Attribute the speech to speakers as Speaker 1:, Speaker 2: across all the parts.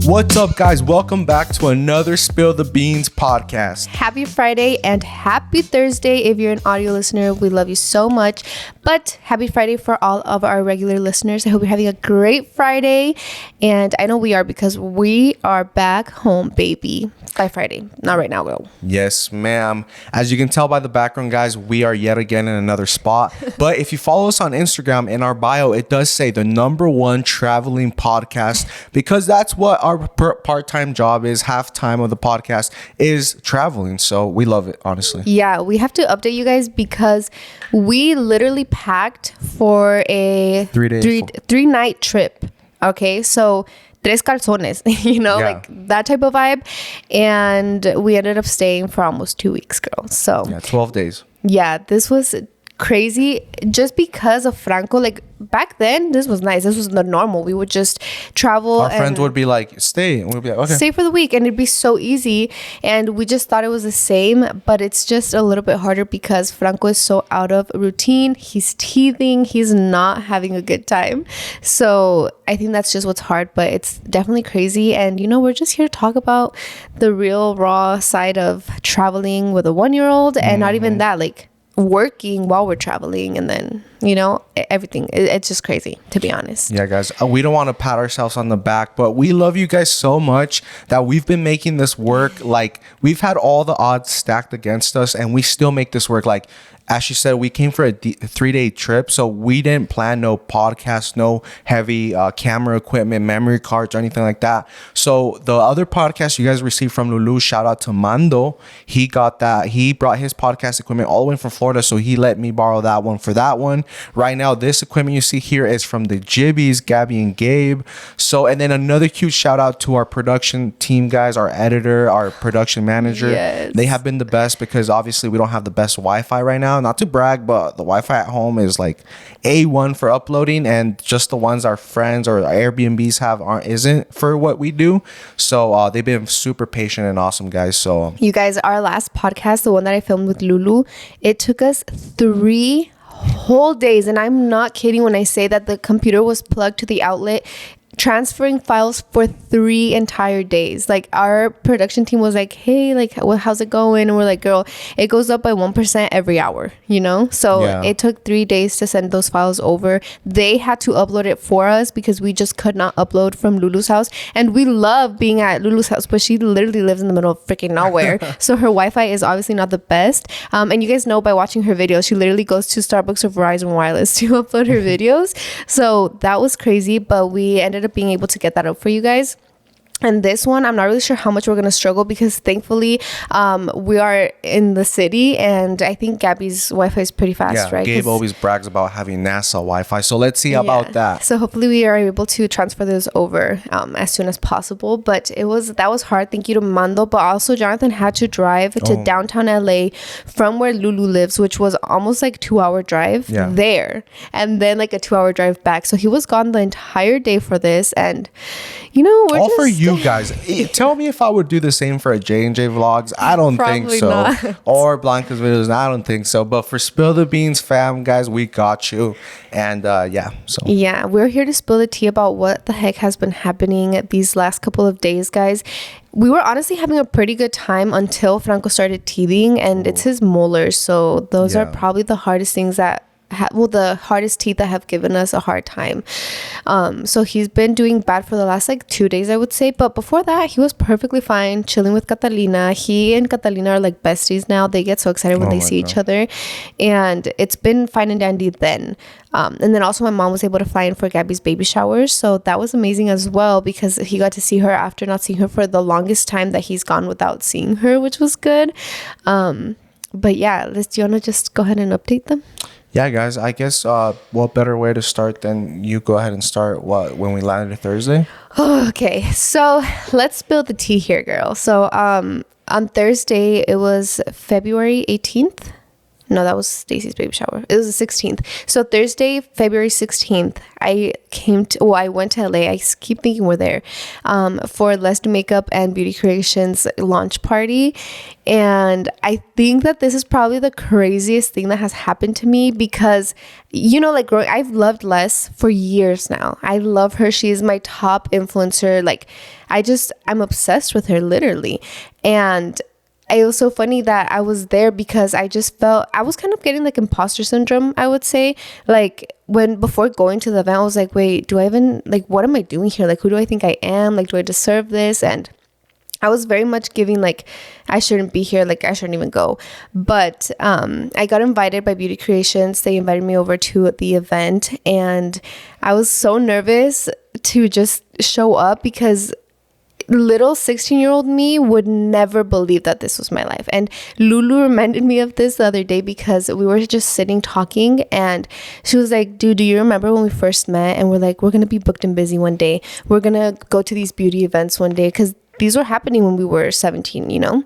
Speaker 1: What's up, guys? Welcome back to another Spill the Beans podcast.
Speaker 2: Happy Friday and happy Thursday if you're an audio listener. We love you so much. But happy Friday for all of our regular listeners. I hope you're having a great Friday. And I know we are because we are back home, baby. By Friday. Not right now, though.
Speaker 1: Yes, ma'am. As you can tell by the background, guys, we are yet again in another spot. But if you follow us on Instagram, in our bio, it does say the #1 traveling podcast because that's what our part-time job is. Half time of the podcast is traveling. So we love it, honestly.
Speaker 2: Yeah, we have to update you guys because we literally packed for a 3-night trip. Okay, so tres calzones, like that type of vibe. And we ended up staying for almost 2 weeks, girl. So
Speaker 1: yeah, 12 days.
Speaker 2: Yeah, this was crazy just because of Franco. Like back then, this was nice. This was the normal. We would just travel.
Speaker 1: Our friends would be like, stay. And we'd be like, okay.
Speaker 2: Stay for the week. And it'd be so easy. And we just thought it was the same. But it's just a little bit harder because Franco is so out of routine. He's teething. He's not having a good time. So I think that's just what's hard. But it's definitely crazy. And, we're just here to talk about the real raw side of traveling with a 1-year-old. And not even that, like, working while we're traveling, and then everything. It's just crazy, to be honest.
Speaker 1: Yeah, guys, we don't want to pat ourselves on the back, but we love you guys so much that we've been making this work. Like, we've had all the odds stacked against us and we still make this work. Like, as she said, we came for a 3-day trip, so we didn't plan no podcast, no heavy camera equipment, memory cards, or anything like that. So the other podcast you guys received from Lulu, shout out to Mando. He got that. He brought his podcast equipment all the way from Florida, so he let me borrow that one for that one. Right now, this equipment you see here is from the Jibbies, Gabby and Gabe. So, and then another huge shout out to our production team, guys, our editor, our production manager.
Speaker 2: Yes.
Speaker 1: They have been the best because obviously we don't have the best Wi-Fi right now. Not to brag, but the Wi-Fi at home is like A1 for uploading, and just the ones our friends or our Airbnbs have isn't for what we do. So they've been super patient and awesome, guys. So
Speaker 2: you guys, our last podcast, the one that I filmed with Lulu, it took us 3 whole days, and I'm not kidding when I say that the computer was plugged to the outlet transferring files for 3 entire days. Like, our production team was like, hey, like, how's it going? And we're like, girl, it goes up by 1% every hour, so It took 3 days to send those files over. They had to upload it for us because we just could not upload from Lulu's house. And we love being at Lulu's house, but she literally lives in the middle of freaking nowhere. So her Wi-Fi is obviously not the best. And you guys know by watching her videos, she literally goes to Starbucks or Verizon Wireless to upload her videos. So that was crazy, but we ended up being able to get that up for you guys. And this one, I'm not really sure how much we're going to struggle because thankfully we are in the city, and I think Gabby's Wi-Fi is pretty fast, right?
Speaker 1: Gabe always brags about having NASA Wi-Fi. So let's see about that.
Speaker 2: So hopefully we are able to transfer those over as soon as possible. But that was hard. Thank you to Mando. But also Jonathan had to drive to downtown LA from where Lulu lives, which was almost like 2-hour drive there. And then like a 2-hour drive back. So he was gone the entire day for this. And, we're
Speaker 1: all
Speaker 2: just...
Speaker 1: for you guys. Tell me if I would do the same for a J&J vlogs. I don't think so.
Speaker 2: Not.
Speaker 1: Or Blanca's videos. I don't think so. But for Spill the Beans fam, guys, we got you. And
Speaker 2: yeah, we're here to spill the tea about what the heck has been happening these last couple of days, guys. We were honestly having a pretty good time until Franco started teething, and it's his molars. So those are probably the hardest things that the hardest teeth that have given us a hard time. So he's been doing bad for the last 2 days, I would say. But before that, he was perfectly fine, chilling with Catalina. He and Catalina are like besties now. They get so excited when they see each other. And it's been fine and dandy then. And then also my mom was able to fly in for Gabby's baby showers. So that was amazing as well because he got to see her after not seeing her for the longest time that he's gone without seeing her, which was good. But yeah, do you want to just go ahead and update them?
Speaker 1: Yeah, guys, I guess what better way to start than you go ahead and start when we landed Thursday?
Speaker 2: Okay, so let's spill the tea here, girl. So on Thursday, it was February 18th. No, that was Stacy's baby shower. It was the 16th. So Thursday, February 16th, I went to LA. I keep thinking we're there for Let's Do Makeup and Beauty Creations launch party. And I think that this is probably the craziest thing that has happened to me because, like I've loved Les for years now. I love her. She is my top influencer. Like I'm obsessed with her literally. And it was so funny that I was there because I just felt I was kind of getting like imposter syndrome, I would say. Like before going to the event, I was like, wait, do I even what am I doing here? Like, who do I think I am? Like, do I deserve this? And I was very much giving like I shouldn't be here, like I shouldn't even go. But I got invited by Beauty Creations. They invited me over to the event and I was so nervous to just show up because little 16-year-old me would never believe that this was my life. And Lulu reminded me of this the other day because we were just sitting talking and she was like, dude, do you remember when we first met and we're like, we're gonna be booked and busy one day, we're gonna go to these beauty events one day, because these were happening when we were 17,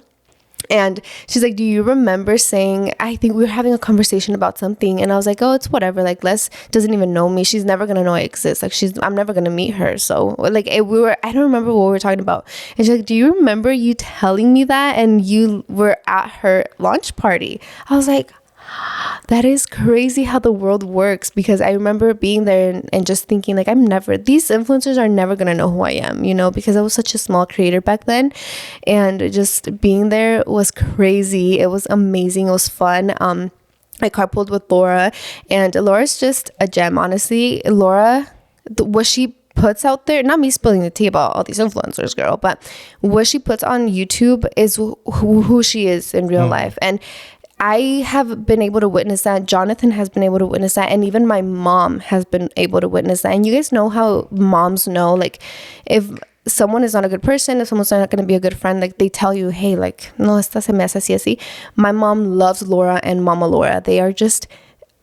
Speaker 2: And she's like, do you remember saying, I think we were having a conversation about something. And I was like, oh, it's whatever. Like, Les doesn't even know me. She's never going to know I exist. Like, I'm never going to meet her. So like I don't remember what we were talking about. And she's like, do you remember you telling me that? And you were at her launch party. I was like, that is crazy how the world works, because I remember being there and just thinking like these influencers are never gonna know who I am, because I was such a small creator back then, and just being there was crazy. It was amazing. It was fun. I carpooled with Laura, and Laura's just a gem, honestly. Laura, what she puts out there, not me spilling the tea about all these influencers, girl, but what she puts on YouTube is who she is in real life. And I have been able to witness that. Jonathan has been able to witness that. And even my mom has been able to witness that. And you guys know how moms know, like, if someone is not a good person, if someone's not going to be a good friend, like, they tell you, hey, like, no, esta se me hace así, así. My mom loves Laura and Mama Laura. They are just,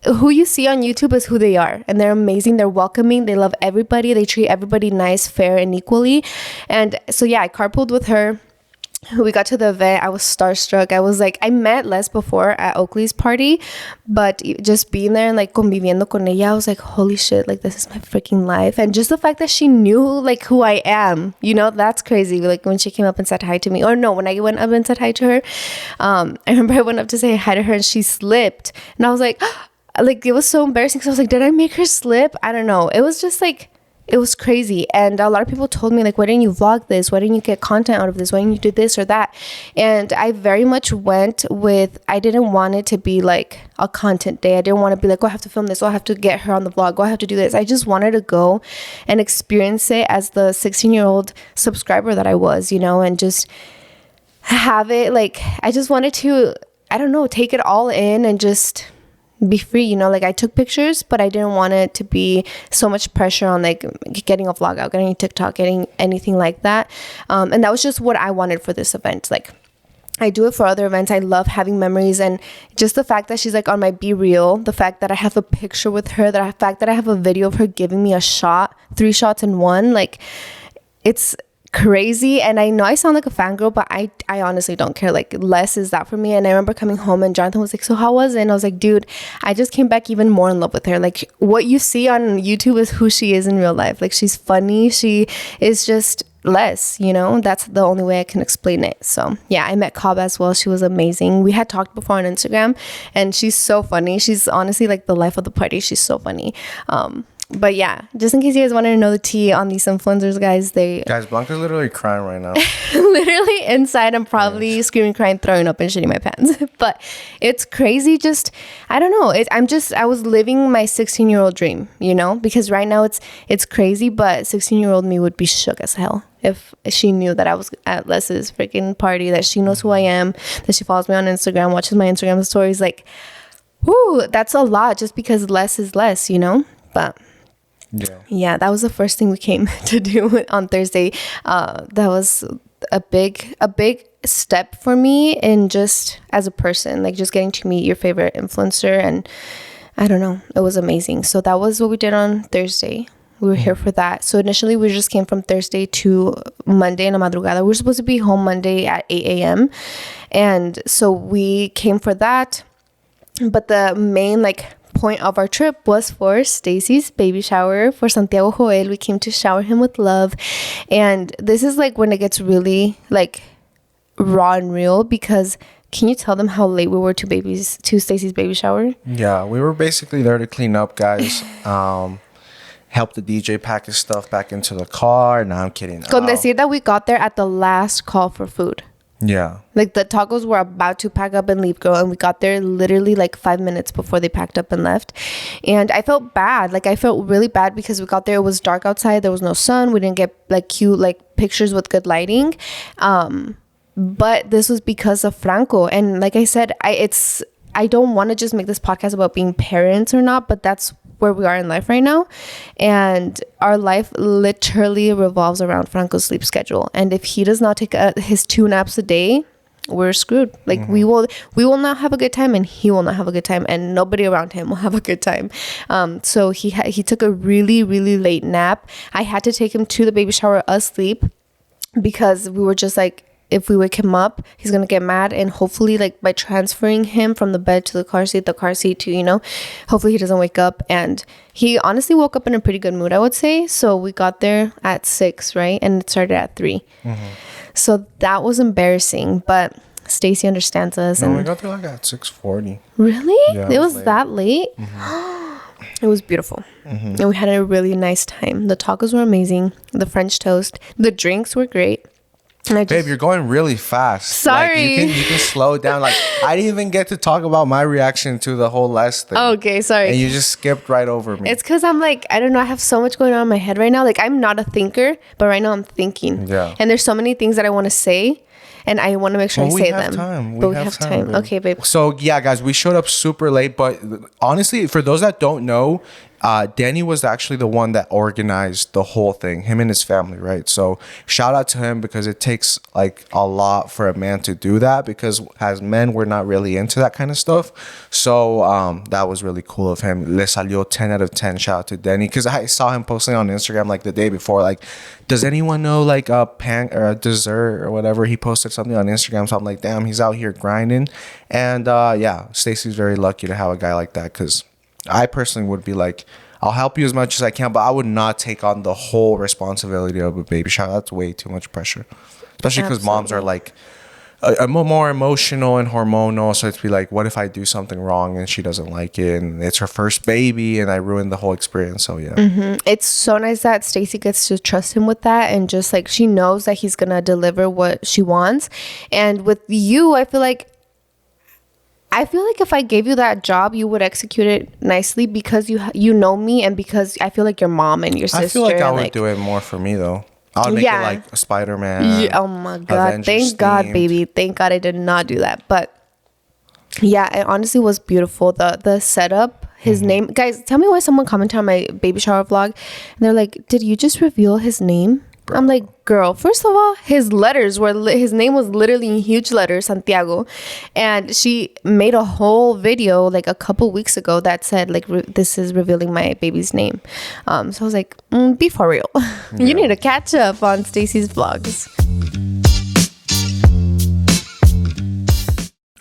Speaker 2: who you see on YouTube is who they are. And they're amazing. They're welcoming. They love everybody. They treat everybody nice, fair, and equally. And so, yeah, I carpooled with her. We got to the event. I was starstruck. I was like, I met Les before at Oakley's party, but just being there and like conviviendo con ella, I was like, holy shit, like this is my freaking life. And just the fact that she knew like who I am, that's crazy. Like when she came up and said hi to me, or no, when I went up and said hi to her, I remember I went up to say hi to her and she slipped, and I was like, like it was so embarrassing because I was like, did I make her slip? I don't know. It was just like, it was crazy. And a lot of people told me like, why didn't you vlog this? Why didn't you get content out of this? Why didn't you do this or that? And I very much went with, I didn't want it to be like a content day. I didn't want to be like, oh, I have to film this. Oh, I have to get her on the vlog. Oh, I have to do this. I just wanted to go and experience it as the 16-year-old subscriber that I was, and just have it. Like, I just wanted to, I don't know, take it all in and just be free, like I took pictures, but I didn't want it to be so much pressure on like getting a vlog out, getting a TikTok, getting anything like that. And that was just what I wanted for this event. Like, I do it for other events. I love having memories, and just the fact that she's like on my Be Real, the fact that I have a picture with her, the fact that I have a video of her giving me a shot, 3 shots in one, like it's crazy. And I know I sound like a fangirl, but I honestly don't care. Like, less is that for me. And I remember coming home and Jonathan was like, so how was it? And I was like, dude, I just came back even more in love with her. Like, what you see on YouTube is who she is in real life. Like, she's funny. She is just less, that's the only way I can explain it. So yeah, I met Cobb as well. She was amazing. We had talked before on Instagram, and she's so funny. She's honestly like the life of the party. She's so funny. But yeah, just in case you guys wanted to know the tea on these influencers, guys,
Speaker 1: Blanca's literally crying right now.
Speaker 2: Literally inside, I'm probably screaming, crying, throwing up, and shitting my pants. But it's crazy. Just, I don't know. I was living my 16-year-old dream, because right now it's crazy, but 16-year-old me would be shook as hell if she knew that I was at Les's freaking party, that she knows who I am, that she follows me on Instagram, watches my Instagram stories. Like, whoo, that's a lot just because less is less, But yeah, that was the first thing we came to do on Thursday. That was a big step for me in just as a person, like just getting to meet your favorite influencer, and I don't know, it was amazing. So that was what we did on Thursday. We were here for that. So initially we just came from Thursday to Monday in la madrugada. We were supposed to be home Monday at 8 a.m. And so we came for that. But the main point of our trip was for Stacy's baby shower for Santiago Joel. We came to shower him with love, and this is when it gets really raw and real, because can you tell them how late we were to Stacy's baby shower?
Speaker 1: Yeah, we were basically there to clean up, guys. Help the DJ pack his stuff back into the car. No, I'm kidding.
Speaker 2: Con decir that we got there at the last call for food.
Speaker 1: Yeah.
Speaker 2: The tacos were about to pack up and leave, girl, and we got there literally 5 minutes before they packed up and left. And I felt bad. I felt really bad because we got there, it was dark outside, there was no sun, we didn't get cute pictures with good lighting. But this was because of Franco. And like I said, I don't want to just make this podcast about being parents or not, but that's where we are in life right now, and our life literally revolves around Franco's sleep schedule. And if he does not take his 2 naps a day, we're screwed. We will not have a good time, and he will not have a good time, and nobody around him will have a good time. So he took a really, really late nap. I had to take him to the baby shower asleep, because we were just if we wake him up, he's gonna get mad, and hopefully by transferring him from the bed to the car seat to hopefully he doesn't wake up. And he honestly woke up in a pretty good mood, I would say. So we got there at 6, right, and it started at 3. So that was embarrassing, but Stacy understands us.
Speaker 1: No,
Speaker 2: and
Speaker 1: we got there at 6:40.
Speaker 2: Really?
Speaker 1: Yeah,
Speaker 2: it was
Speaker 1: late.
Speaker 2: that late? It was beautiful. And we had a really nice time. The tacos were amazing, the French toast, the drinks were great.
Speaker 1: Babe, you're going really fast.
Speaker 2: Sorry.
Speaker 1: You can slow down. I didn't even get to talk about my reaction to the whole last thing.
Speaker 2: Okay, sorry.
Speaker 1: And you just skipped right over me.
Speaker 2: It's because I'm I don't know, I have so much going on in my head right now. I'm not a thinker, but right now I'm thinking.
Speaker 1: Yeah.
Speaker 2: And there's so many things that I want to say, and I want to make sure I say them. But we have time.
Speaker 1: Babe.
Speaker 2: Okay, babe.
Speaker 1: So, yeah, guys, we showed up super late. But honestly, for those that don't know, Danny was actually the one that organized the whole thing, him and his family, right? So shout out to him, because it takes a lot for a man to do that, because as men, we're not really into that kind of stuff. So that was really cool of him. Le salió 10 out of 10. Shout out to Danny, because I saw him posting on Instagram the day before, does anyone know a pan or a dessert or whatever? He posted something on Instagram, so I'm damn, he's out here grinding. And yeah, Stacy's very lucky to have a guy like that, because I personally would be I'll help you as much as I can, but I would not take on the whole responsibility of a baby shower. That's way too much pressure, especially because moms are more emotional and hormonal. So it's be what if I do something wrong and she doesn't like it, and it's her first baby and I ruined the whole experience? So yeah.
Speaker 2: It's so nice that Stacy gets to trust him with that, and just she knows that he's gonna deliver what she wants. And with you, I feel like if I gave you that job, you would execute it nicely, because you know me, and because I feel like your mom and your sister.
Speaker 1: I feel I would do it more for me though. I would make it a Spider-Man.
Speaker 2: Yeah, oh my God.
Speaker 1: Avengers
Speaker 2: Thank God,
Speaker 1: themed.
Speaker 2: baby. Thank God I did not do that. But yeah, it honestly was beautiful. The setup, his name. Guys, tell me why someone commented on my baby shower vlog, and they're like, did you just reveal his name? Bro. I'm like, girl, first of all, his name was literally in huge letters, Santiago. And she made a whole video a couple weeks ago that said this is revealing my baby's name. So I was like, be for real. You need to catch up on Stacy's vlogs.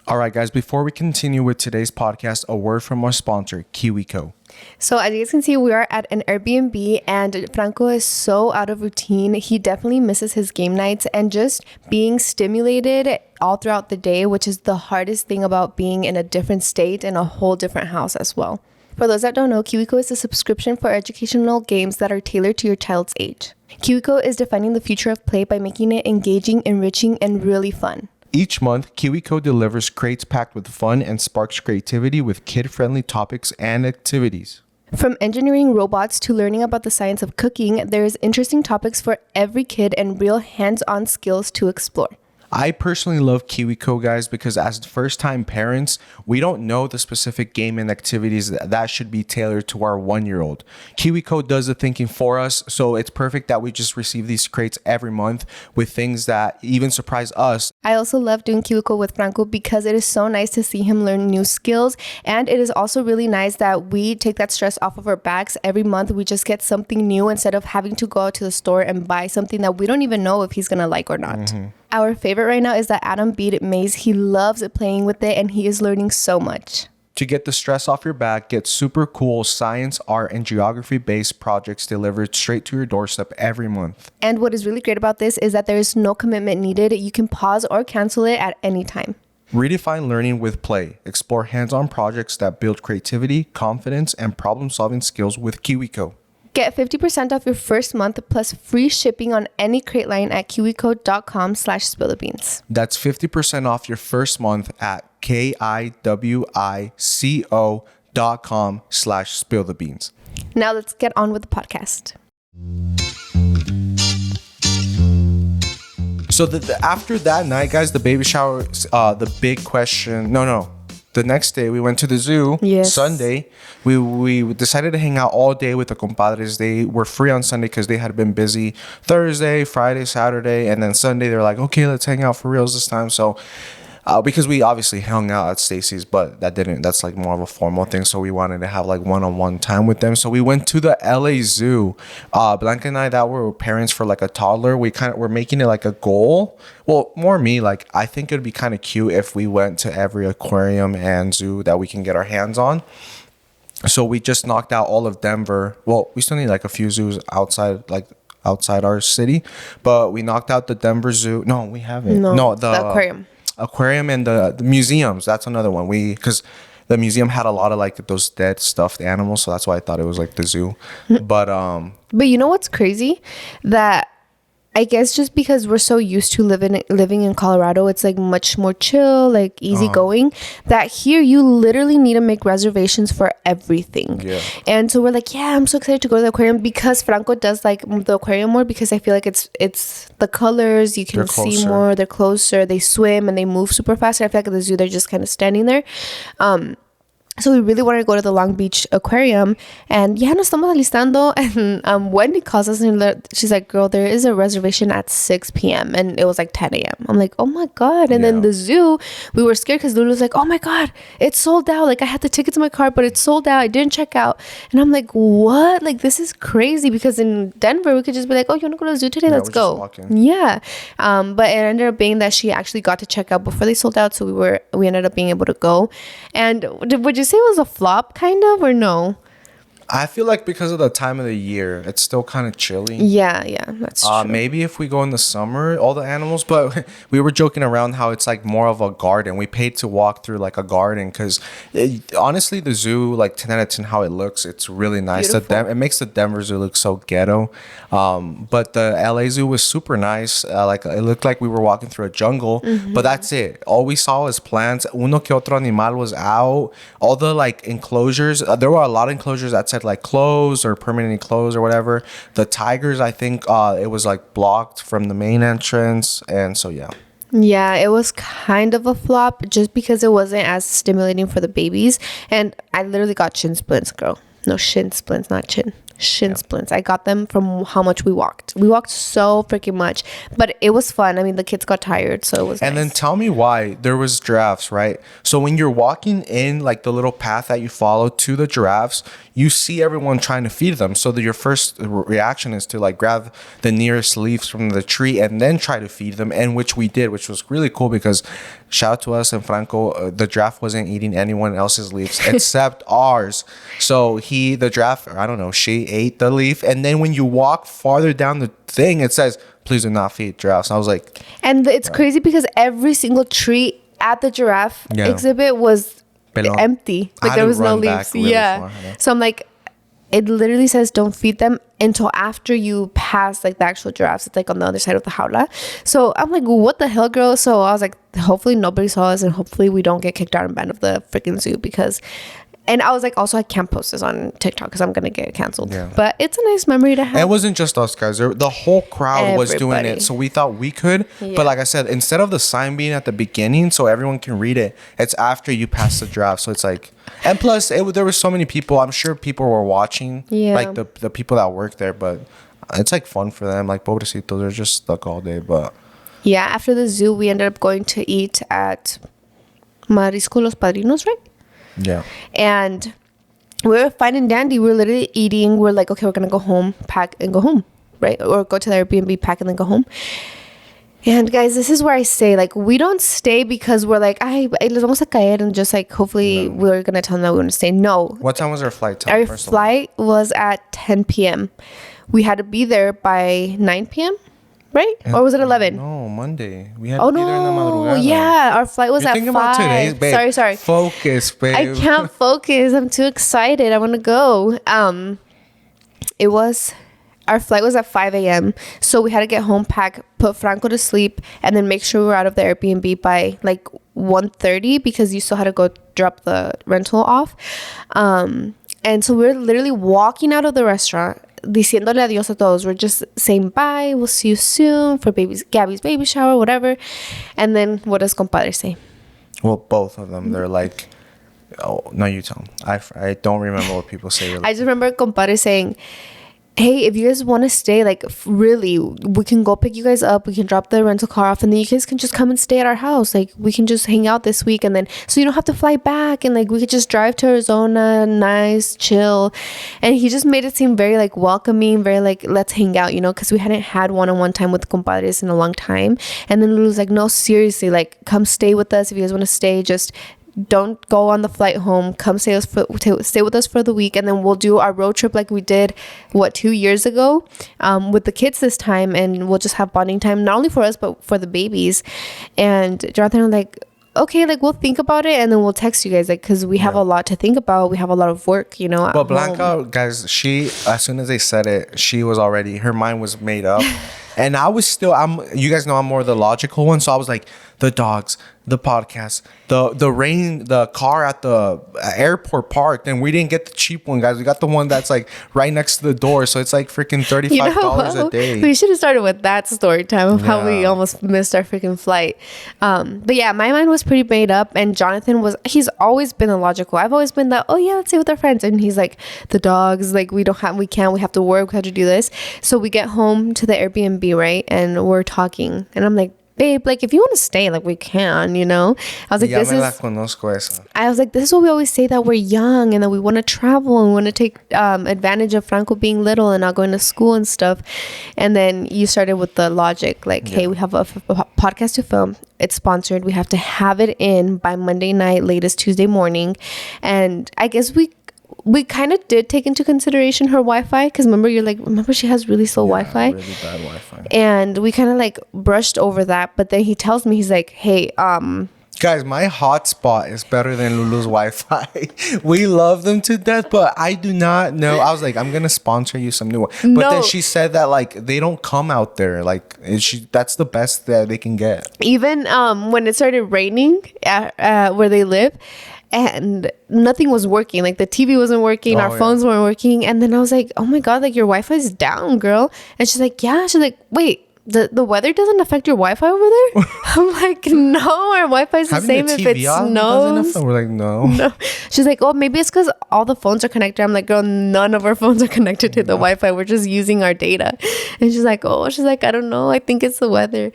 Speaker 1: All right, guys, before we continue with today's podcast, a word from our sponsor, Kiwi Co.
Speaker 2: So as you guys can see, we are at an Airbnb, and Franco is so out of routine. He definitely misses his game nights and just being stimulated all throughout the day, which is the hardest thing about being in a different state and a whole different house as well. For those that don't know, Kiwico is a subscription for educational games that are tailored to your child's age. Kiwico is defining the future of play by making it engaging, enriching, and really fun.
Speaker 1: Each month, Kiwico delivers crates packed with fun and sparks creativity with kid-friendly topics and activities.
Speaker 2: From engineering robots to learning about the science of cooking, there is interesting topics for every kid and real hands-on skills to explore.
Speaker 1: I personally love Kiwico, guys, because as first-time parents, we don't know the specific game and activities that should be tailored to our 1-year-old. Kiwico does the thinking for us, so it's perfect that we just receive these crates every month with things that even surprise us.
Speaker 2: I also love doing Kiwico with Franco because it is so nice to see him learn new skills, and it is also really nice that we take that stress off of our backs. Every month, we just get something new instead of having to go out to the store and buy something that we don't even know if he's gonna like or not. Our favorite right now is that Adam beat Maze. He loves playing with it, and he is learning so much.
Speaker 1: To get the stress off your back, get super cool science, art, and geography-based projects delivered straight to your doorstep every month.
Speaker 2: And what is really great about this is that there is no commitment needed. You can pause or cancel it at any time.
Speaker 1: Redefine learning with play. Explore hands-on projects that build creativity, confidence, and problem-solving skills with Kiwico.
Speaker 2: Get 50% off your first month plus free shipping on any crate line at kiwico.com/spillthebeans.
Speaker 1: That's 50% off your first month at kiwico.com/spillthebeans.
Speaker 2: Now let's get on with the podcast.
Speaker 1: So after that night, guys, the baby shower, the big question. No. The next day, we went to the zoo.
Speaker 2: Yes.
Speaker 1: Sunday, we decided to hang out all day with the compadres. They were free on Sunday because they had been busy Thursday, Friday, Saturday, and then Sunday they're like, okay, let's hang out for reals this time. So because we obviously hung out at Stacy's, but that's like more of a formal thing. So we wanted to have like one-on-one time with them. So we went to the LA Zoo. Blanca and I, that were parents for like a toddler. We're making it like a goal. Well, more me, like I think it'd be kind of cute if we went to every aquarium and zoo that we can get our hands on. So we just knocked out all of Denver. Well, we still need like a few zoos outside our city, but we knocked out the Denver Zoo. No, we haven't. No, the aquarium and the museums. That's another one. Because the museum had a lot of like those dead stuffed animals, so that's why I thought it was like the zoo. But
Speaker 2: you know what's crazy? That I guess just because we're so used to living in Colorado, it's like much more chill, like easygoing. That here you literally need to make reservations for everything. Yeah. And so we're like, yeah, I'm so excited to go to the aquarium because Franco does like the aquarium more because I feel like it's the colors, you can see more, they're closer, they swim and they move super fast. I feel like at the zoo they're just kind of standing there. So we really wanted to go to the Long Beach Aquarium, and ya nos estamos alistando, and Wendy calls us and she's like, girl, there is a reservation at 6 p.m. and it was like 10 a.m. I'm like, oh my God. And then the zoo, we were scared because Lulu's like, oh my God, it's sold out. Like I had the tickets in my car, but it's sold out. I didn't check out. And I'm like, what? Like this is crazy because in Denver, we could just be like, oh, you want to go to the zoo today? Let's go. Yeah. But it ended up being that she actually got to check out before they sold out. So we ended up being able to go. And would you say it was a flop kind of or no?
Speaker 1: I feel like because of the time of the year, it's still kind of chilly.
Speaker 2: Yeah, that's true.
Speaker 1: Maybe if we go in the summer, all the animals, but we were joking around how it's like more of a garden. We paid to walk through like a garden because honestly, the zoo, like 10 out of 10, how it looks, it's really nice. It makes the Denver Zoo look so ghetto. But the LA Zoo was super nice. Like it looked like we were walking through a jungle, but that's it. All we saw was plants. Uno que otro animal was out. All the like enclosures, there were a lot of enclosures that said like closed or permanently closed or whatever. The tigers, I think it was like blocked from the main entrance, and so yeah,
Speaker 2: it was kind of a flop just because it wasn't as stimulating for the babies. And I literally got shin splints, girl. No, shin splints, not chin. Shin splints. I got them from how much we walked. We walked so freaking much, but it was fun. I mean, the kids got tired, so it was
Speaker 1: and
Speaker 2: nice.
Speaker 1: Then tell me why there was giraffes, right? So when you're walking in like the little path that you follow to the giraffes, you see everyone trying to feed them. So that your first reaction is to like grab the nearest leaves from the tree and then try to feed them, and which we did, which was really cool because shout out to us and Franco, the giraffe wasn't eating anyone else's leaves except ours. So the giraffe, I don't know, she ate the leaf, and then when you walk farther down the thing, it says, please do not feed giraffes. And I was like,
Speaker 2: and it's crazy because every single tree at the giraffe exhibit was empty. Like there was no leaves. So I'm like, it literally says don't feed them until after you pass like the actual giraffes. It's like on the other side of the jaula. So I'm like, what the hell, girl? So I was like, hopefully nobody saw us and hopefully we don't get kicked out and banned of the freaking zoo because. And I was like, also, I can't post this on TikTok because I'm going to get canceled. Yeah. But it's a nice memory to have.
Speaker 1: And it wasn't just us, guys. The whole crowd was doing it. So we thought we could. Yeah. But like I said, instead of the sign being at the beginning so everyone can read it, it's after you pass the draft. So it's like... And plus, there were so many people. I'm sure people were watching. Yeah. Like the people that work there. But it's like fun for them. Like, pobrecitos, they're just stuck all day. But...
Speaker 2: Yeah, after the zoo, we ended up going to eat at Marisco Los Padrinos, right?
Speaker 1: Yeah.
Speaker 2: And we were fine and dandy. We were literally eating. We're like, okay, we're going to go home, pack, and go home, right? Or go to the Airbnb, pack, and then go home. And guys, this is where I say, like, we don't stay because we're like, ay, les vamos a caer, and just like, hopefully we're gonna tell them that we're gonna stay. No.
Speaker 1: What time was our flight?
Speaker 2: Our flight was at 10 p.m. We had to be there by 9 p.m. Right? Or was it 11?
Speaker 1: No, Monday. We had to be there in the madrugada.
Speaker 2: Yeah, our flight was
Speaker 1: You're
Speaker 2: at
Speaker 1: thinking
Speaker 2: 5.
Speaker 1: about today's, babe.
Speaker 2: Sorry.
Speaker 1: Focus, babe.
Speaker 2: I can't focus. I'm too excited. I want to go. Our flight was at 5 a.m. So we had to get home, pack, put Franco to sleep, and then make sure we were out of the Airbnb by like 1:30 because you still had to go drop the rental off. And so we were literally walking out of the restaurant, diciéndole adiós a todos. We're just saying bye. We'll see you soon for Gabby's baby shower, whatever. And then what does compadre say?
Speaker 1: Well, both of them. They're like, oh, no, you tell them. I don't remember what people say.
Speaker 2: I just remember compadre saying, hey, if you guys want to stay, like, really, we can go pick you guys up. We can drop the rental car off, and then you guys can just come and stay at our house. Like, we can just hang out this week, and then so you don't have to fly back, and like we could just drive to Arizona, nice, chill. And he just made it seem very like welcoming, very like, let's hang out, you know, because we hadn't had one-on-one time with compadres in a long time. And then Lulu's like, no, seriously, like, come stay with us if you guys want to stay. Just don't go on the flight home. Come stay with us for the week, and then we'll do our road trip like we did 2 years ago with the kids this time, and we'll just have bonding time, not only for us but for the babies. And Jonathan was like, okay, like, we'll think about it, and then we'll text you guys, like, because we have a lot to think about. We have a lot of work, you know.
Speaker 1: But Blanca, guys, she, as soon as they said it, she was already, her mind was made up. And I was still, you guys know I'm more the logical one. So I was like, the dogs, the podcast, the rain, the car at the airport parked. And we didn't get the cheap one, guys. We got the one that's like right next to the door. So it's like freaking $35 a day.
Speaker 2: We should have started with that story time of how we almost missed our freaking flight. But yeah, my mind was pretty made up. And Jonathan he's always been illogical. I've always been that, oh yeah, let's stay with our friends. And he's like, the dogs, like, we have to work, we have to do this. So we get home to the Airbnb, right? And we're talking. And I'm like, babe, like, if you want to stay, like, we can, you know. I was like, this is what we always say, that we're young and that we want to travel and we want to take advantage of Franco being little and not going to school and stuff. And then you started with the logic, like, hey, we have a podcast to film. It's sponsored. We have to have it in by Monday night, latest Tuesday morning. And I guess we kind of did take into consideration her Wi-Fi, because remember she has really slow Wi-Fi,
Speaker 1: really bad Wi-Fi,
Speaker 2: and we kind of like brushed over that. But then he tells me, he's like, hey,
Speaker 1: guys, my hotspot is better than Lulu's Wi-Fi. We love them to death, but I do not know. I was like, I'm gonna sponsor you some new one, but then she said that like they don't come out there. Like, that's the best that they can get. Even
Speaker 2: when it started raining at where they live, and nothing was working, like the TV wasn't working, our phones weren't working. And then I was like, oh my god, like, your Wi-Fi is down, girl. And she's like, yeah. She's like, wait, the weather doesn't affect your Wi-Fi over there? I'm like, no, our Wi-Fi is the same if it snows.
Speaker 1: We're like, no.
Speaker 2: She's like, oh, maybe it's because all the phones are connected. I'm like, girl, none of our phones are connected to the Wi-Fi. We're just using our data. And she's like, I don't know, I think it's the weather.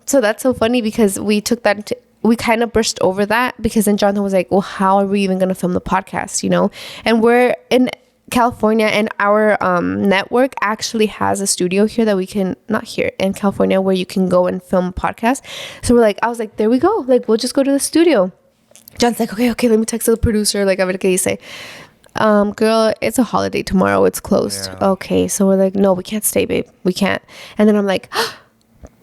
Speaker 2: So that's so funny, because we took that we kind of brushed over that, because then Jonathan was like, well, how are we even going to film the podcast, you know? And we're in California, and our network actually has a studio here that we can, not here, in California, where you can go and film a podcast. So I was like, there we go. Like, we'll just go to the studio. John's like, okay, let me text the producer. Like, a ver qué dice. Girl, it's a holiday tomorrow. It's closed. Yeah. Okay. So we're like, no, we can't stay, babe. We can't. And then I'm like,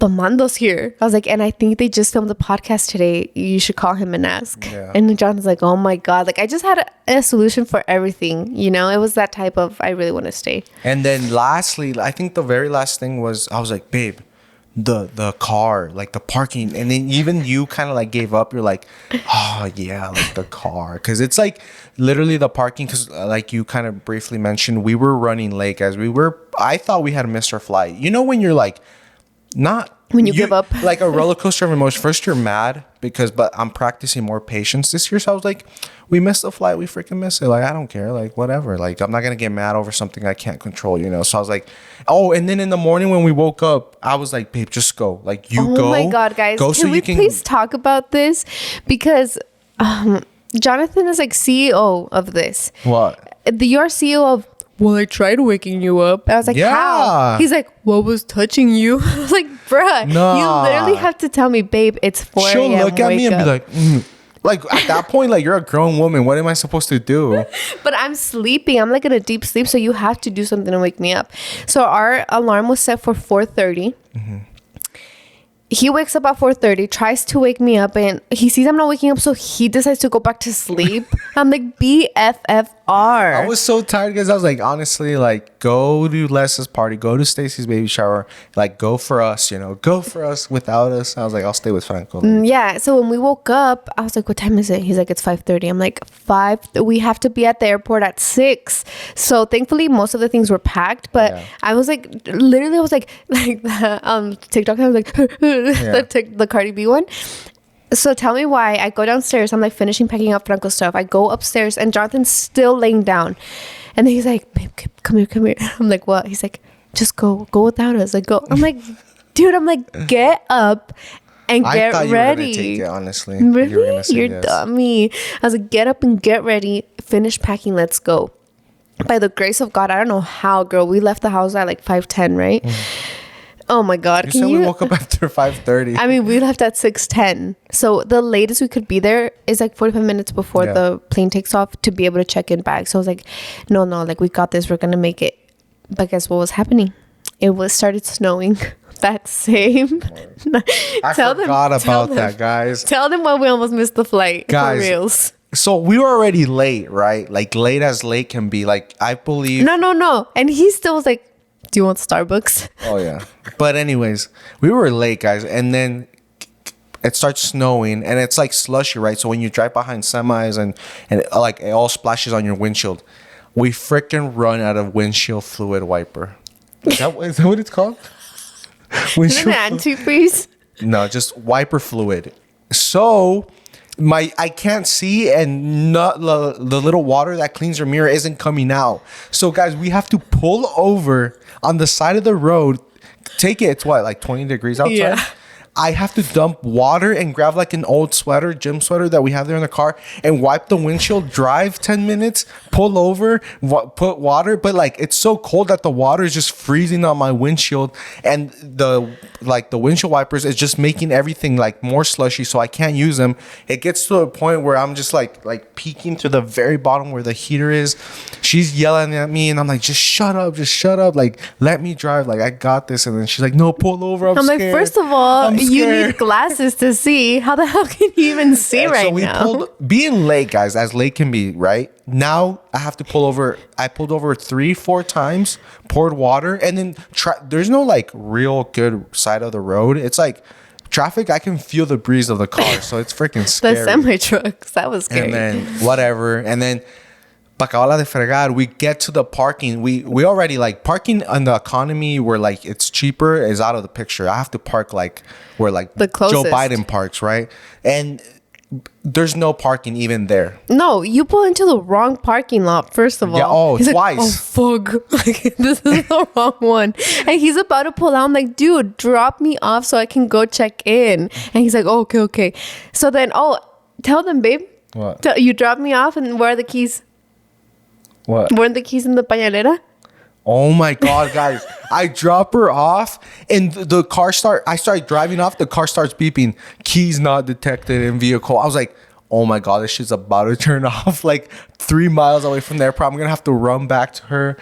Speaker 2: Mando's here. I was like, and I think they just filmed the podcast today. You should call him and ask. Yeah. And then Jonathan's like, oh my god, like, I just had a solution for everything, you know. It was that type of, I really want to stay.
Speaker 1: And then lastly, I think the very last thing was, I was like, babe, the car, like the parking. And then even you kind of like gave up. You're like, oh yeah, like the car, because it's like literally the parking, because like you kind of briefly mentioned, we were running late, guys. I thought we had missed our flight. You know, when you're like, not
Speaker 2: when you give up,
Speaker 1: like a roller coaster of emotion. First you're mad, but I'm practicing more patience this year. So I was like, we missed the flight, we freaking missed it. Like, I don't care, like, whatever. Like, I'm not gonna get mad over something I can't control, you know. So I was like, oh, and then in the morning when we woke up, I was like, babe, just go. Like, you go. Oh my god, guys,
Speaker 2: can we please talk about this? Because Jonathan is like CEO of this.
Speaker 1: What?
Speaker 2: You're CEO of, well, I tried waking you up. I was like, how? He's like, what was touching you? I was like, Bruh,
Speaker 1: Nah.
Speaker 2: you literally have to tell me, babe, it's 4
Speaker 1: She'll
Speaker 2: a.m.
Speaker 1: look at me and be like, like at that point, like you're a grown woman. What am I supposed to do?
Speaker 2: But I'm sleeping. I'm like in a deep sleep, so you have to do something to wake me up. So our alarm was set for 4:30. He wakes up at 4:30, tries to wake me up, and he sees I'm not waking up, so he decides to go back to sleep. I'm like, BFFR.
Speaker 1: I was so tired because I was like, honestly, like, go to Les's party, go to Stacy's baby shower, like, go for us, go for us without us. I was like, I'll stay with Franco.
Speaker 2: Yeah. So when we woke up, I was like, what time is it? He's like, it's 5:30. I'm like, 5. We have to be at the airport at 6. So thankfully, most of the things were packed. But
Speaker 1: Yeah.
Speaker 2: I was like, literally, I was like the TikTok. I was like, the Cardi B one. So tell me why. I go downstairs. I'm like finishing packing up Franco's stuff. I go upstairs and Jonathan's still laying down. And then he's like, babe, come here. I'm like, what? He's like, just go without us. Like, go. I'm like, dude, get up and
Speaker 1: I
Speaker 2: get
Speaker 1: thought you
Speaker 2: ready.
Speaker 1: were gonna take it, honestly.
Speaker 2: Really?
Speaker 1: You were gonna say
Speaker 2: You're
Speaker 1: yes.
Speaker 2: dummy. I was like, get up and get ready. Finish packing. Let's go. By the grace of God, I don't know how, girl. We left the house at like 5:10, right? Oh my God.
Speaker 1: You said we woke up after 5:30.
Speaker 2: I mean, we left at 6:10. So the latest we could be there is like 45 minutes before the plane takes off to be able to check in bags. So I was like, no, like we got this. We're going to make it. But guess what was happening? It started snowing that same.
Speaker 1: I forgot about that, guys.
Speaker 2: Tell them why we almost missed the flight.
Speaker 1: Guys,
Speaker 2: for reals.
Speaker 1: So we were already late, right? Like late as late can be. Like I believe.
Speaker 2: No. And he still was like, do you want Starbucks?
Speaker 1: Oh yeah. But anyways, we were late, guys, and then it starts snowing and it's like slushy, right? So when you drive behind semis and like it all splashes on your windshield, we freaking run out of windshield fluid wiper. Is that what it's called?
Speaker 2: Isn't it antifreeze?
Speaker 1: No, just wiper fluid. So I can't see, and not the little water that cleans your mirror isn't coming out. So guys, we have to pull over on the side of the road. Take it. It's what, like 20 degrees outside?
Speaker 2: Yeah.
Speaker 1: I have to dump water and grab like an old sweater, gym sweater that we have there in the car, and wipe the windshield, drive 10 minutes, pull over, put water. But like it's so cold that the water is just freezing on my windshield, and the windshield wipers is just making everything like more slushy, so I can't use them. It gets to a point where I'm just like peeking to the very bottom where the heater is. She's yelling at me and I'm like, just shut up, like let me drive, like I got this. And then she's like, no, pull over, I'm scared.
Speaker 2: like, first of all, you need glasses to see. How the hell can you even see right now?
Speaker 1: Being late, guys, as late can be, right? Now I have to pull over. I pulled over 3-4 times, poured water, and then there's no like real good side of the road. It's like traffic. I can feel the breeze of the car, so it's freaking scary.
Speaker 2: The semi trucks, that was scary.
Speaker 1: And then whatever, and then Bacala de fregar, we get to the parking. We already like parking on the economy where like it's cheaper is out of the picture. I have to park like where like
Speaker 2: the closest.
Speaker 1: Joe Biden parks, right? And there's no parking even there.
Speaker 2: No, you pull into the wrong parking lot, first of all.
Speaker 1: Yeah,
Speaker 2: he's
Speaker 1: twice.
Speaker 2: Like, oh, fuck. Like, this is the wrong one. And he's about to pull out. I'm like, dude, drop me off so I can go check in. And he's like, oh, okay. So then, tell them, babe.
Speaker 1: What?
Speaker 2: You dropped me off, and where are the keys?
Speaker 1: What?
Speaker 2: Weren't the keys in the pañalera?
Speaker 1: Oh my God, guys. I drop her off and the car I start driving off. The car starts beeping. Keys not detected in vehicle. I was like, oh my God, this shit's about to turn off like 3 miles away from the airport. I'm going to have to run back to her.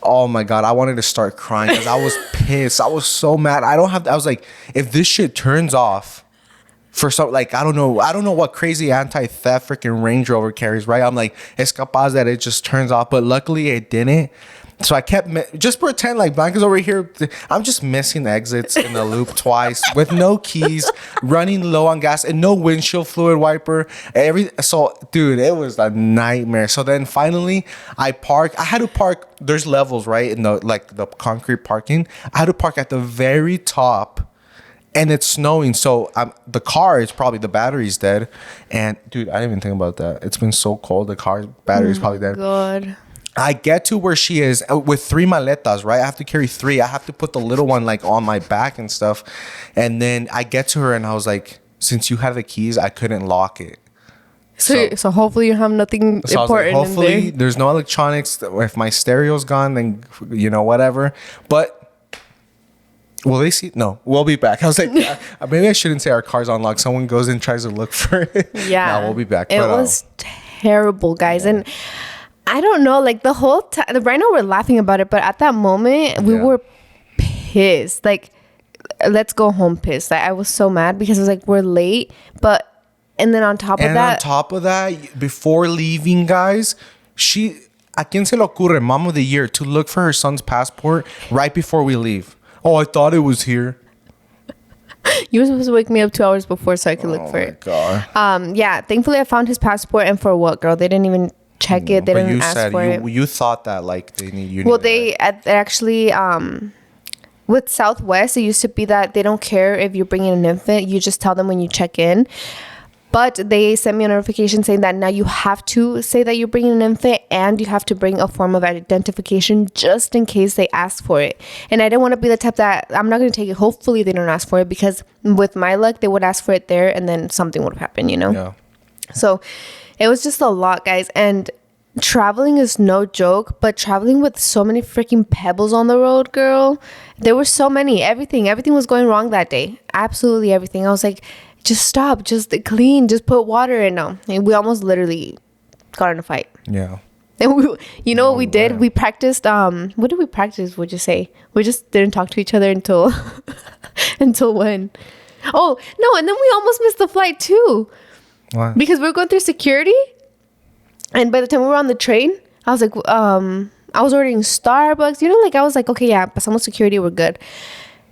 Speaker 1: Oh my God. I wanted to start crying because I was pissed. I was so mad. I was like, if this shit turns off for some, like, I don't know what crazy anti-theft freaking Range Rover carries, right? I'm like, it's capaz that it just turns off, but luckily it didn't. So I kept just pretend like Blanca's over here. I'm just missing exits in the loop twice with no keys, running low on gas, and no windshield fluid wiper. So dude, it was a nightmare. So then finally, I had to park. There's levels, right, in the concrete parking. I had to park at the very top, and it's snowing. So the car is probably the battery's dead. And dude, I didn't even think about that. It's been so cold. The car's battery's probably dead.
Speaker 2: God.
Speaker 1: I get to where she is with 3 maletas, right? I have to carry 3. I have to put the little one like on my back and stuff. And then I get to her and I was like, since you have the keys, I couldn't lock it.
Speaker 2: So hopefully you have nothing
Speaker 1: so
Speaker 2: important
Speaker 1: I was like, hopefully
Speaker 2: in there.
Speaker 1: There's no electronics. If my stereo's gone, then whatever. But Will they see? No, we'll be back. I was like, maybe I shouldn't say our car's unlocked. Someone goes and tries to look for it.
Speaker 2: Yeah.
Speaker 1: No, we'll be back.
Speaker 2: It was terrible, guys. Yeah. And I don't know, like the whole time, right now we're laughing about it, but at that moment, we were pissed. Like, let's go home pissed. Like, I was so mad because it was like, we're late. And then on top of that,
Speaker 1: before leaving, guys, ¿a quién se le ocurre, mom of the year, to look for her son's passport right before we leave? Oh, I thought it was here.
Speaker 2: You were supposed to wake me up 2 hours before so I could look for it. Oh, my God. Yeah, thankfully I found his passport. And for what, girl? They didn't even check it. They didn't ask for it.
Speaker 1: You thought that, like, they need you.
Speaker 2: Well, they actually... with Southwest, it used to be that they don't care if you're bringing an infant. You just tell them when you check in. But they sent me a notification saying that now you have to say that you're bringing an infant and you have to bring a form of identification just in case they ask for it. And I didn't want to be the type that I'm not going to take it. Hopefully they don't ask for it, because with my luck, they would ask for it there and then something would have happened, you know?
Speaker 1: Yeah.
Speaker 2: So it was just a lot, guys. And traveling is no joke, but traveling with so many freaking pebbles on the road, girl. There were so many. Everything was going wrong that day. Absolutely everything. I was like, just stop, just clean, just put water in them. And we almost literally got in a fight.
Speaker 1: Yeah.
Speaker 2: And what we did? We practiced. What did we practice? Would you say? We just didn't talk to each other until until when? Oh no! And then we almost missed the flight too.
Speaker 1: What?
Speaker 2: Because we were going through security. And by the time we were on the train, I was like, I was ordering Starbucks. You know, like I was like, okay, yeah, pasamos security, we're good.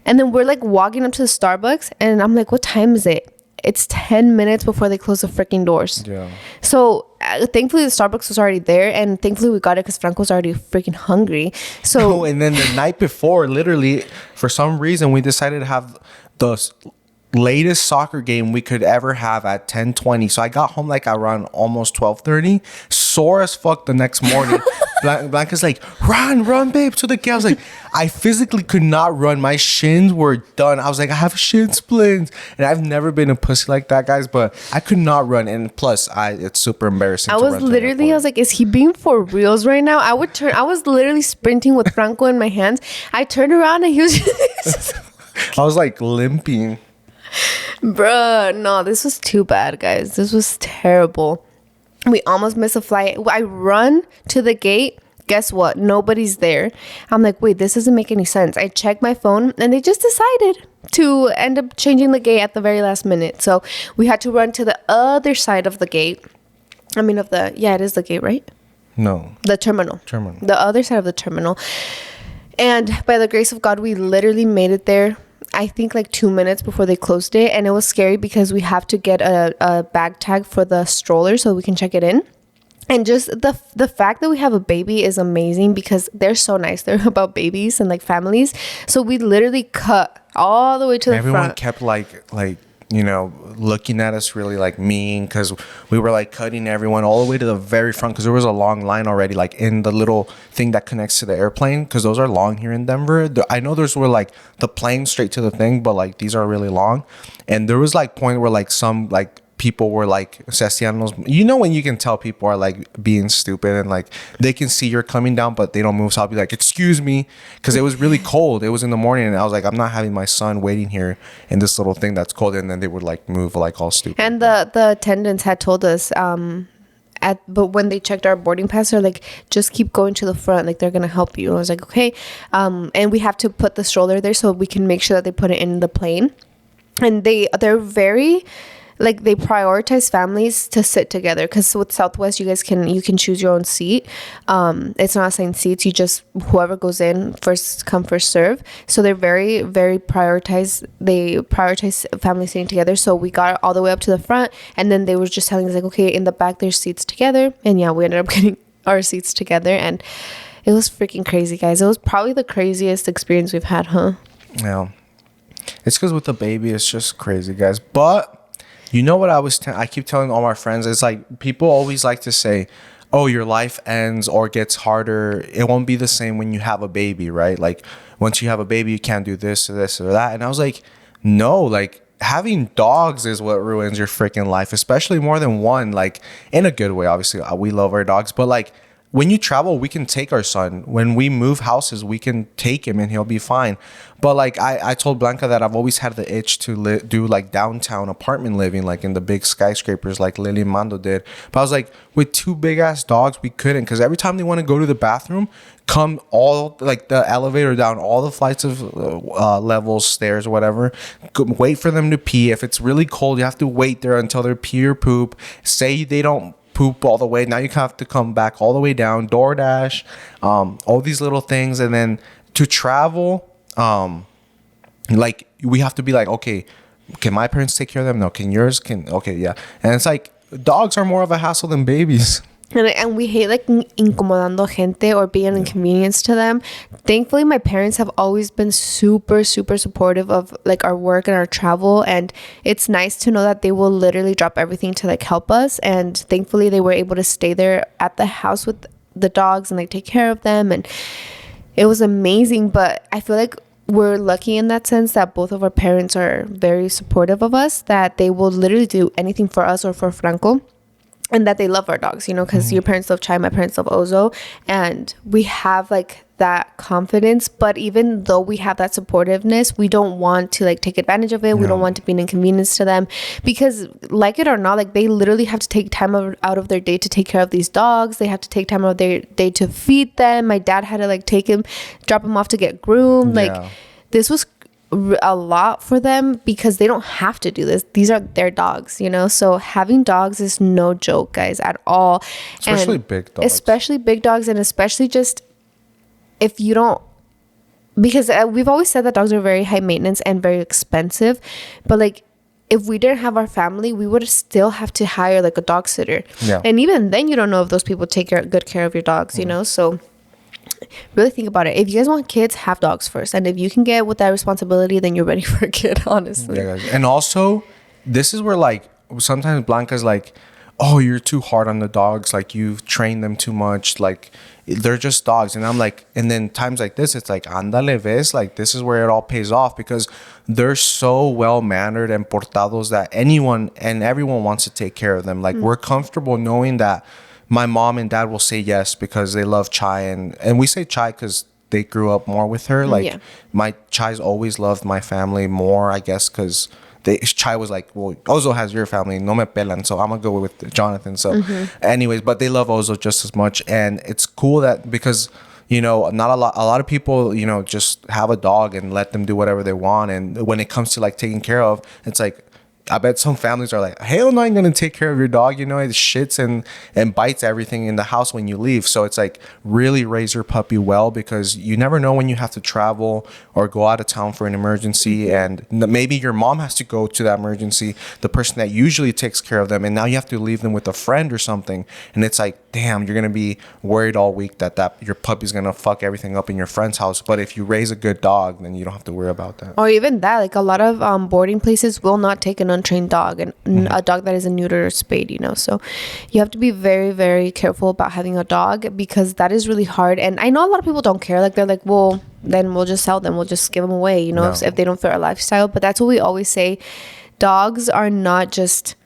Speaker 2: And then we're like walking up to the Starbucks, and I'm like, what time is it? It's 10 minutes before they close the freaking doors.
Speaker 1: Yeah.
Speaker 2: So thankfully the Starbucks was already there, and thankfully we got it because Franco was already freaking hungry. So
Speaker 1: and then the night before, literally, for some reason, we decided to have the latest soccer game we could ever have at 10:20. So I got home like around almost 12:30, sore as fuck the next morning. Blanca's like, run babe, to the game. I was like, I physically could not run. My shins were done. I was like, I have shin splints, and I've never been a pussy like that, guys, but I could not run. And plus it's super embarrassing.
Speaker 2: I was like, is he being for reals right now? I was literally sprinting with Franco in my hands. I turned around and he was just
Speaker 1: I was like limping.
Speaker 2: Bruh, no, this was too bad, guys. This was terrible. We almost missed a flight. I run to the gate. Guess what? Nobody's there. I'm like, wait, this doesn't make any sense. I checked my phone, and they just decided to end up changing the gate at the very last minute. So we had to run to the other side of the gate. I mean, it is the gate, right?
Speaker 1: No.
Speaker 2: The terminal. The other side of the terminal. And by the grace of God, we literally made it there, I think like 2 minutes before they closed it. And it was scary because we have to get a bag tag for the stroller so we can check it in. And just the fact that we have a baby is amazing because they're so nice. They're about babies and like families. So we literally cut all the way to the front.
Speaker 1: Everyone kept like you know, looking at us really like mean because we were like cutting everyone all the way to the very front because there was a long line already like in the little thing that connects to the airplane because those are long here in Denver. I know those were like the plane straight to the thing, but like these are really long. And there was like point where like some like people were like Sestianos, you know, when you can tell people are like being stupid and like they can see you're coming down but they don't move, so I'll be like, excuse me, because it was really cold. It was in the morning and I was like, I'm not having my son waiting here in this little thing that's cold. And then they would like move like all stupid.
Speaker 2: And the attendants had told us but when they checked our boarding pass, they're like, just keep going to the front, like they're gonna help you. And I was like, okay. And we have to put the stroller there so we can make sure that they put it in the plane. And they're very like, they prioritize families to sit together because with Southwest you can choose your own seat. It's not assigned seats. You just, whoever goes in, first come first serve. So they're very, very they prioritize families sitting together. So we got all the way up to the front, and then they were just telling us like, okay, in the back there's seats together. And yeah, we ended up getting our seats together, and it was freaking crazy, guys. It was probably the craziest experience we've had, huh?
Speaker 1: Yeah, it's because with the baby it's just crazy, guys. But you know what I keep telling all my friends, it's like people always like to say, oh, your life ends or gets harder. It won't be the same when you have a baby, right? Like once you have a baby, you can't do this or this or that. And I was like, no, like having dogs is what ruins your freaking life, especially more than one, like in a good way. Obviously, we love our dogs, but like when you travel, we can take our son. When we move houses, we can take him and he'll be fine. But like I told Blanca that I've always had the itch to do like downtown apartment living, like in the big skyscrapers, like Lily and Mando did. But I was like, with two big ass dogs, we couldn't, because every time they want to go to the bathroom, come all like the elevator down all the flights of levels, stairs, or whatever. Wait for them to pee. If it's really cold, you have to wait there until they pee or poop. Say they don't poop all the way, now you have to come back all the way down. DoorDash, all these little things. And then to travel, like we have to be like, okay, can my parents take care of them? No. Can yours? Okay, yeah. And it's like dogs are more of a hassle than babies.
Speaker 2: And we hate like incomodando gente or being an inconvenience to them. Thankfully, my parents have always been super, super supportive of like our work and our travel. And it's nice to know that they will literally drop everything to like help us. And thankfully, they were able to stay there at the house with the dogs and like take care of them. And it was amazing. But I feel like we're lucky in that sense that both of our parents are very supportive of us, that they will literally do anything for us or for Franco. And that they love our dogs, you know, because your parents love Chai, my parents love Ozo. And we have like that confidence. But even though we have that supportiveness, we don't want to like take advantage of it. No. We don't want to be an inconvenience to them, because like it or not, like they literally have to take time out of their day to take care of these dogs. They have to take time out of their day to feed them. My dad had to like drop him off to get groomed. Yeah. Like this was a lot for them, because they don't have to do this. These are their dogs, you know. So having dogs is no joke, guys, at all.
Speaker 1: Especially big dogs.
Speaker 2: Especially big dogs, and especially just if you don't, because we've always said that dogs are very high maintenance and very expensive. But like, if we didn't have our family, we would still have to hire like a dog sitter. Yeah. And even then, you don't know if those people take good care of your dogs, you know. So really think about it. If you guys want kids, have dogs first. And if you can get with that responsibility, then you're ready for a kid, honestly.
Speaker 1: Yeah, guys. And also, this is where like sometimes Blanca's like, oh, you're too hard on the dogs. Like you've trained them too much. Like they're just dogs. And I'm like, and then times like this, it's like, ándale, ves? Like this is where it all pays off, because they're so well mannered and portados that anyone and everyone wants to take care of them. Like we're comfortable knowing that my mom and dad will say yes because they love Chai, and we say Chai because they grew up more with her. Like my Chai's always loved my family more, I guess, because Chai was like, well, Ozo has your family, no me pelan, so I'm gonna go with Jonathan. So anyways, but they love Ozo just as much. And it's cool that, because you know, not a lot of people, you know, just have a dog and let them do whatever they want. And when it comes to like taking care of, it's like, I bet some families are like, hell no, I'm going to take care of your dog. You know, it shits and bites everything in the house when you leave. So it's like, really raise your puppy well, because you never know when you have to travel or go out of town for an emergency. And maybe your mom has to go to that emergency, the person that usually takes care of them. And now you have to leave them with a friend or something. And it's like, damn, you're going to be worried all week that your puppy's going to fuck everything up in your friend's house. But if you raise a good dog, then you don't have to worry about that.
Speaker 2: Or even that, like a lot of boarding places will not take an untrained dog, and a dog that is a neuter or spayed, you know. So you have to be very, very careful about having a dog, because that is really hard. And I know a lot of people don't care. Like they're like, well, then we'll just sell them. We'll just give them away, you know, if they don't fit our lifestyle. But that's what we always say. Dogs are not just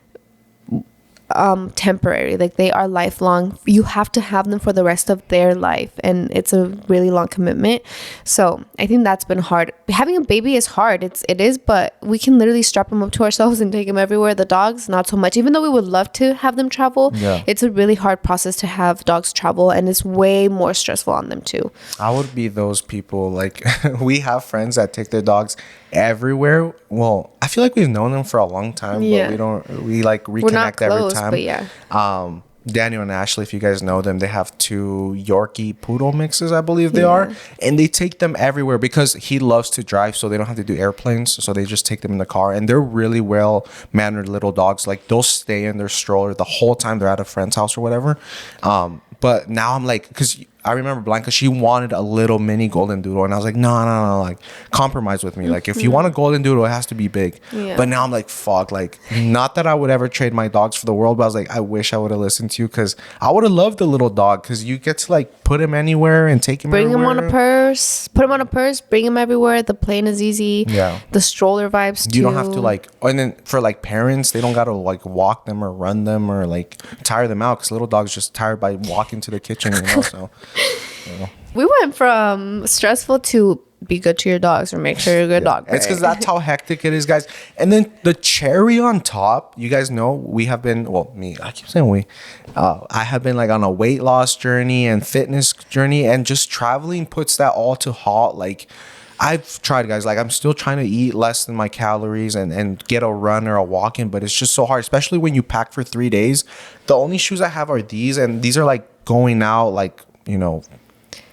Speaker 2: temporary. Like they are lifelong. You have to have them for the rest of their life, and it's a really long commitment. So I think that's been hard. Having a baby is hard. It is, but we can literally strap them up to ourselves and take them everywhere. The dogs, not so much. Even though we would love to have them travel, it's a really hard process to have dogs travel, and it's way more stressful on them too.
Speaker 1: I would be those people. Like we have friends that take their dogs everywhere. Well, I feel like we've known them for a long time, but we like reconnect
Speaker 2: close,
Speaker 1: every time.
Speaker 2: But
Speaker 1: Daniel and Ashley, if you guys know them, they have 2 Yorkie poodle mixes, I believe they are, and they take them everywhere because he loves to drive, so they don't have to do airplanes, so they just take them in the car. And they're really well mannered little dogs. Like they'll stay in their stroller the whole time they're at a friend's house or whatever. But now I'm like, because I remember Blanca, she wanted a little mini golden doodle, and I was like, no, like compromise with me. Like if you want a golden doodle, it has to be big.
Speaker 2: Yeah.
Speaker 1: But now I'm like, fuck, like not that I would ever trade my dogs for the world, but I was like, I wish I would have listened to you, because I would have loved the little dog, because you get to like put him anywhere and take him
Speaker 2: Bring
Speaker 1: everywhere.
Speaker 2: him on a purse, put him on a purse, bring him everywhere. The plane is easy.
Speaker 1: Yeah.
Speaker 2: The stroller vibes too.
Speaker 1: You don't have to like, and then for like parents, they don't got to like walk them or run them or like tire them out, because little dogs just tired by walking to the kitchen, you know. So
Speaker 2: We went from stressful to be good to your dogs or make sure you're a good dog.
Speaker 1: It's because that's how hectic it is, guys. And then the cherry on top, you guys know we have been, well, me, I keep saying we, I have been like on a weight loss journey and fitness journey, and just traveling puts that all to halt. Like I've tried, guys, like I'm still trying to eat less than my calories and get a run or a walk in, but it's just so hard, especially when you pack for 3 days. The only shoes I have are these, and these are like going out, like, you know,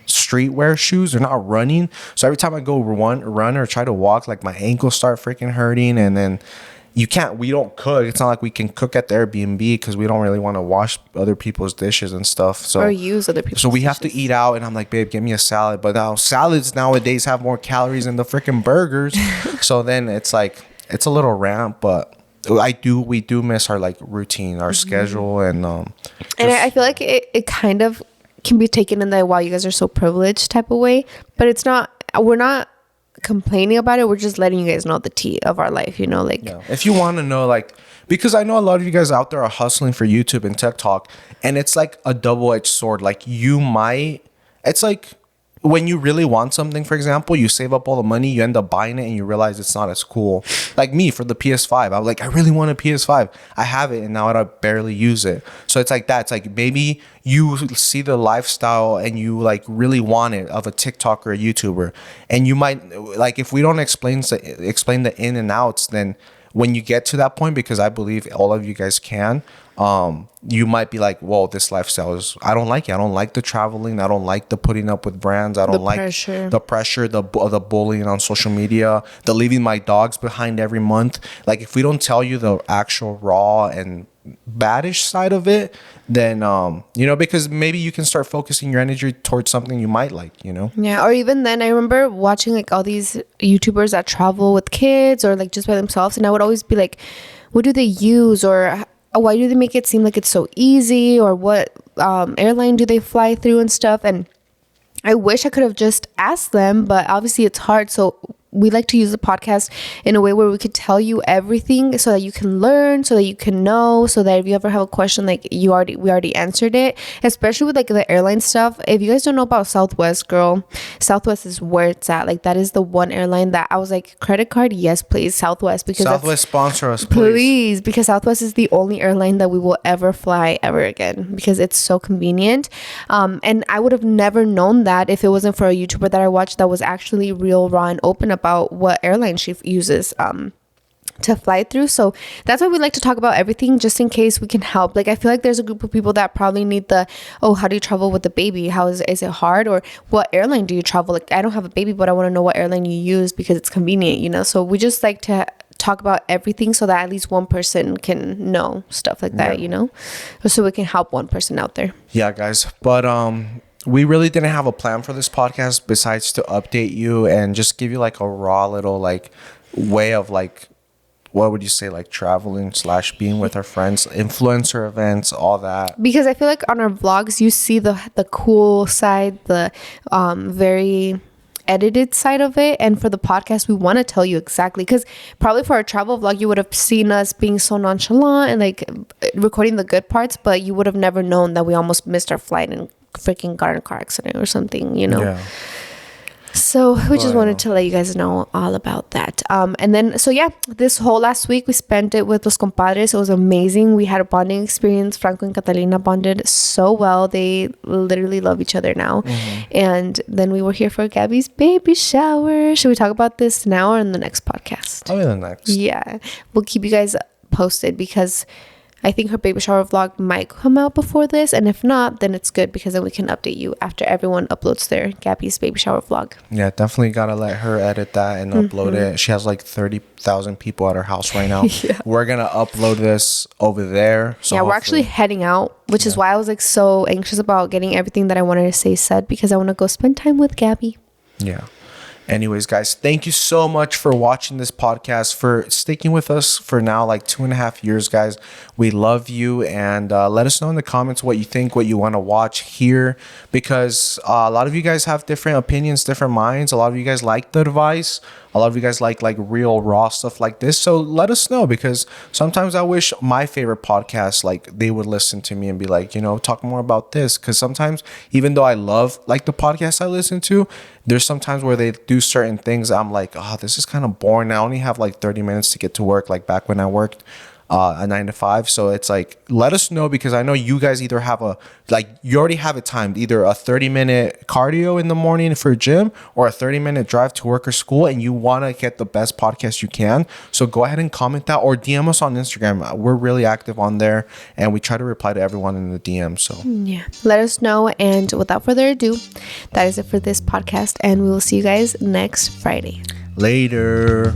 Speaker 1: streetwear shoes. They're not running, so every time I go run or try to walk, like my ankles start freaking hurting. And then we don't cook. It's not like we can cook at the Airbnb, because we don't really want to wash other people's dishes and stuff, so
Speaker 2: Or use other people's
Speaker 1: so we have to
Speaker 2: dishes.
Speaker 1: eat out. And I'm like, babe, give me a salad. But now salads nowadays have more calories than the freaking burgers. So then it's like, it's a little ramp, but we do miss our like routine, our schedule. And
Speaker 2: I feel like it kind of can be taken in that, wow, you guys are so privileged type of way, but it's not. We're not complaining about it. We're just letting you guys know the tea of our life, you know, like
Speaker 1: yeah. If you want to know, like, because I know a lot of you guys out there are hustling for YouTube and TikTok, and it's like a double-edged sword. Like it's like when you really want something, for example, you save up all the money, you end up buying it, and you realize it's not as cool. Like me for the PS5, I was like, I really want a PS5. I have it, and now I barely use it. So it's like that. It's like maybe you see the lifestyle and you like really want it of a TikToker or a YouTuber, and you might like, if we don't explain the in and outs, then when you get to that point, because I believe all of you guys can, you might be like, whoa, this lifestyle I don't like it. I don't like the traveling. I don't like the putting up with brands. I don't like the pressure, the bullying on social media, the leaving my dogs behind every month. Like if we don't tell you the actual raw and baddish side of it, then you know, because maybe you can start focusing your energy towards something you might like, you know.
Speaker 2: Yeah. Or even then, I remember watching like all these YouTubers that travel with kids or like just by themselves, and I would always be like, what do they use, or why do they make it seem like it's so easy, or what airline do they fly through and stuff. And I wish I could have just asked them, but obviously it's hard. So we like to use the podcast in a way where we could tell you everything so that you can learn, so that you can know, so that if you ever have a question, like we already answered it, especially with like the airline stuff. If you guys don't know about Southwest, girl, Southwest is where it's at. Like that is the one airline that I was like, credit card, yes please, Southwest, because
Speaker 1: Southwest sponsor us,
Speaker 2: please, because Southwest is the only airline that we will ever fly ever again, because it's so convenient. And I would have never known that if it wasn't for a YouTuber that I watched that was actually real, raw, and open about what airline she uses to fly through. So that's why we like to talk about everything, just in case we can help. Like I feel like there's a group of people that probably need how do you travel with the baby, how is it hard, or what airline do you travel? Like I don't have a baby, but I want to know what airline you use because it's convenient, you know. So we just like to talk about everything so that at least one person can know stuff like that, you know, so we can help one person out there.
Speaker 1: Yeah, guys, but we really didn't have a plan for this podcast besides to update you and just give you like a raw little like way of like, what would you say, like traveling / being with our friends, influencer events, all that.
Speaker 2: Because I feel like on our vlogs you see the cool side, the very edited side of it, and for the podcast we want to tell you exactly, because probably for our travel vlog you would have seen us being so nonchalant and like recording the good parts, but you would have never known that we almost missed our flight and freaking got in a car accident or something, you know. Yeah. So we just wanted to let you guys know all about that. And then, so yeah, this whole last week we spent it with Los Compadres. It was amazing. We had a bonding experience. Franco and Catalina bonded so well. They literally love each other now. Mm-hmm. And then we were here for Gabby's baby shower. Should we talk about this now or in the next podcast?
Speaker 1: Probably the next.
Speaker 2: Yeah. We'll keep you guys posted, because I think her baby shower vlog might come out before this, and if not, then it's good because then we can update you after everyone uploads their Gabby's baby shower vlog.
Speaker 1: Yeah, definitely gotta let her edit that and upload it. She has like 30,000 people at her house right now.
Speaker 2: Yeah.
Speaker 1: We're gonna upload this over there. So
Speaker 2: yeah, we're actually heading out, which is why I was like so anxious about getting everything that I wanted to say said, because I want to go spend time with Gabby.
Speaker 1: Yeah. Anyways, guys, thank you so much for watching this podcast, for sticking with us for now like 2.5 years, guys. We love you, and let us know in the comments what you think, what you want to watch here, because a lot of you guys have different opinions, different minds. A lot of you guys like the advice. A lot of you guys like real raw stuff like this. So let us know, because sometimes I wish my favorite podcasts, like, they would listen to me and be like, talk more about this. Because sometimes, even though I love like the podcasts I listen to, there's sometimes where they do certain things I'm like, oh, this is kind of boring. I only have like 30 minutes to get to work, like back when I worked a 9 to 5. So it's like, let us know, because I know you guys either have you already have it timed, either a 30-minute cardio in the morning for gym or a 30-minute drive to work or school, and you want to get the best podcast you can. So go ahead and comment that, or DM us on Instagram. We're really active on there, and we try to reply to everyone in the DM. So
Speaker 2: yeah, let us know. And without further ado, that is it for this podcast, and we will see you guys next Friday.
Speaker 1: Later.